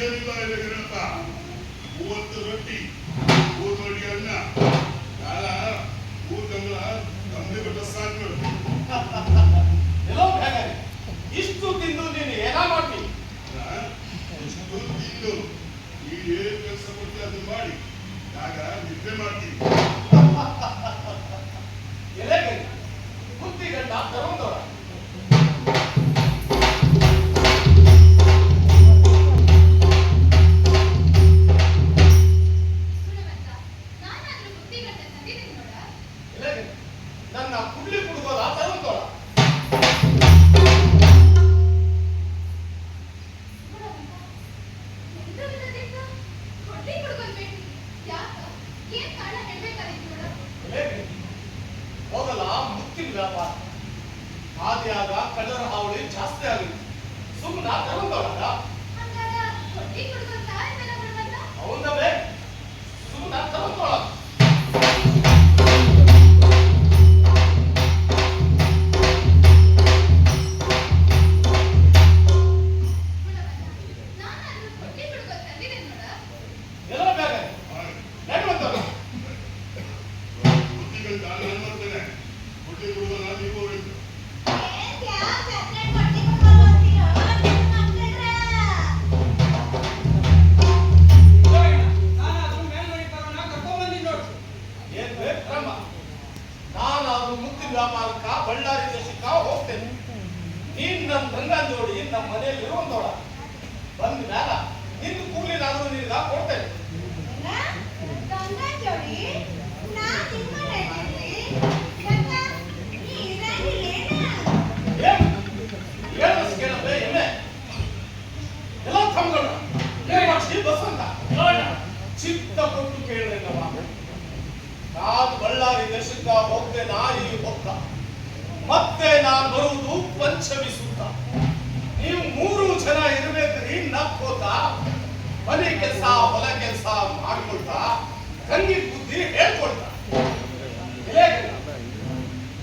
ಏನಿಲ್ಲ ಇಲ್ಲಪ್ಪ 30 ರೊಟ್ಟಿ 3 ನೋಡಿ ಅನ್ನ ಕಾಲ 3 ಕಂಬಳ ಕಂಬಳಿ ಬೆಟ್ಟ ಸಾಕು ನೋಡು. ಎಲ್ಲೋ ಬೇಗ ಇಷ್ಟು ತಿಂದು ನೀನು ಏನ ಮಾಡ್ತೀನಿ? ಇಷ್ಟು ತಿಂದು ಈ ಏನು ಕೆಲಸ ಕೊಡ್ತೀವಿ ಅದನ್ನ ಮಾಡಿ ಆಗ ನಿದ್ದೆ ಮಾಡ್ತೀನಿ. ಎಲೆಗೆ ಬುದ್ಧಿಗಂಡ ತಗೊಂಡವರ ನನ್ನ ಕುಡ್ಲಿ ಕುಡ್ಕೋದ ತಗೊಂಡವರ ಹೋಗಲ್ಲ ಮುತ್ತಿನ ವ್ಯಾಪಾರ ಆದಿಯಾಗ ಕಳ್ಳರ ಹಾವಳಿ ಜಾಸ್ತಿ ಆಗಿದೆ. ಸುಮ್ಮನ ತಗೊಂಡವರ ಅವನವೇ ಸುಮ್ಮನ ತಗೊಂಡವಳ ಎಲ್ಲ ಬೇಗ ನೆಡುವಂತವ್ರ ಬುದ್ಧಿಗಳು ನಾನು ಮಾಡ್ತೇನೆ ಬುದ್ಧಿ ಕೊಡುವ ನಾನು ನೀವು ಹೋಗ್ಬೇಕು. ಏನ್ ಬೇಕು ಕ್ರಮ? ನಾನಾದ್ರೂ ಮುತ್ತಿನ ವ್ಯಾಪಾರಕ್ಕ ಬಳ್ಳಾರಿ ದೇಶಕ್ಕ ಹೋಗ್ತೇನೆ. ನೀನ್ ನನ್ನ ಗಂಗಾ ಜೋಡಿ ನಮ್ಮ ಮನೆಯಲ್ಲಿ ಇರುವಂತವಳ ಬಂದ ಮ್ಯಾಲ ನಿಂದು ಕೂಲಿನಾದ್ರೂ ನಿನಗ ಕೊಡ್ತೇನೆ. ಎಲ್ಲ ತಮ್ಗಳ ಬಸಂತ ಚಿತ್ತ ಕೊಟ್ಟು ಕೇಳಿದ್ರೆ ನಾನು ಬಳ್ಳಾರಿ ದೇಶಕ್ಕ ಹೋಗ್ತೇನಾ ಈ ಹೋಗ್ತ ಮತ್ತೆ ನಾನು ಬರುವುದು ಪಂಚಮಿ ಸುತ್ತ. ನೀವು 3 ಜನ ಇರ್ಬೇಕ್ರಿ ನಕ್ಕೋತ ಮನೆ ಕೆಲಸ ಹೊಲ ಕೆಲಸ ಮಾಡ್ಕೊಳ್ತಾ ತಂಗಿ ಬುದ್ಧಿ ಹೇಳ್ಕೊಳ್ತಾ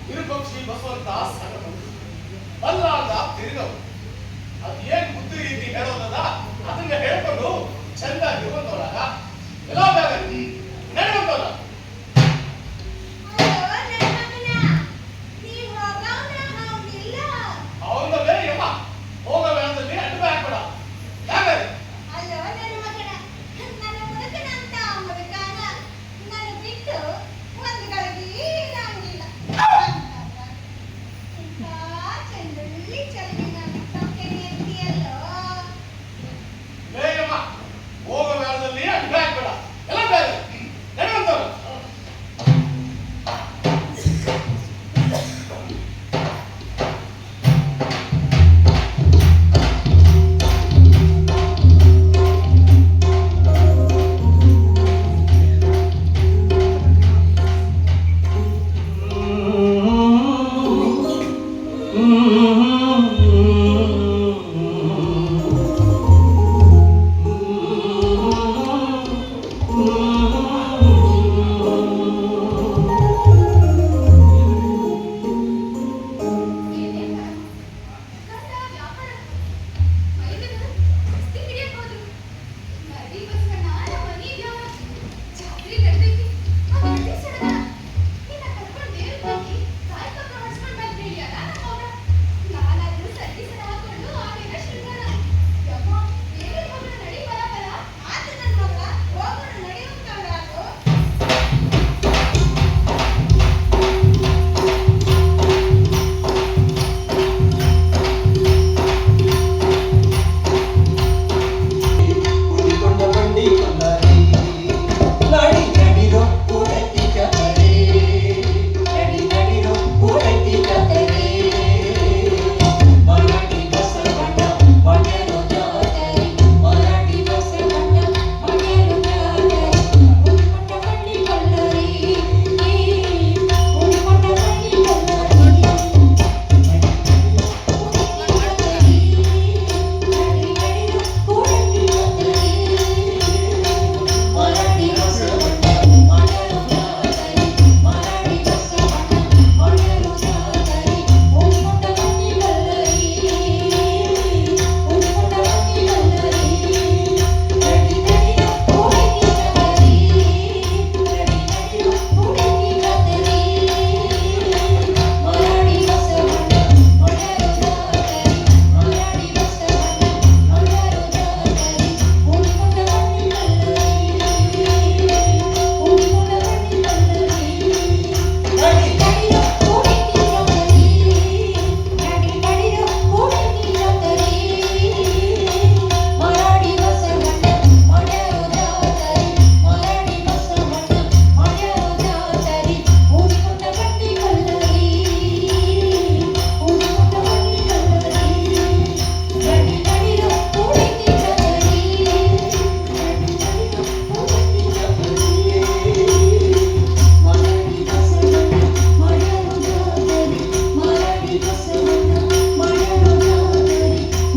ತಿರುಪಕ್ಷಿ ಬಸವಂತ ಸಣ್ಣ ಬಲ್ಲಾದ ತಿರುಗವು ಅದೇನ್ ಬುದ್ಧಿ ರೀತಿ ಹೇಳೋದದ ಅದನ್ನ ಹೇಳ್ಕೊಂಡು ಚಂದಾಗಿರುವಂತವರಾಗ ಎಲ್ಲ ಬೇಗ ನಡೆಯುವಂತವರ ಅವನವೇ ಯಮ ಹೋಗವೇ ಅಂದ್ರೆ ಅಡ್ಡ ಹಾಕ್ಬೇಡ ಯಾಕೆ ಚಂದ್ರಳ್ಳಿ ಚಲಗಿ ನನ್ನ ಸಂಖ್ಯೆ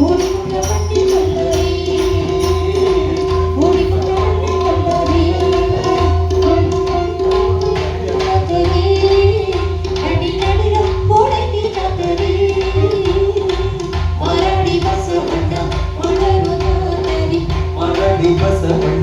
ಓಡಿಕೊಂಡ ಬಂದೆ ಕೊಲ್ಲರಿ ಓಡಿಕೊಂಡ ಬಂದೆ ಕೊಲ್ಲರಿ ಅಡಿ ನಡಿರ ಓಡೈತಿ ಜಾತರಿ ಮರಡಿ ಬಸವಣ್ಣ ಮರಡಿ ಬಸವಣ್ಣ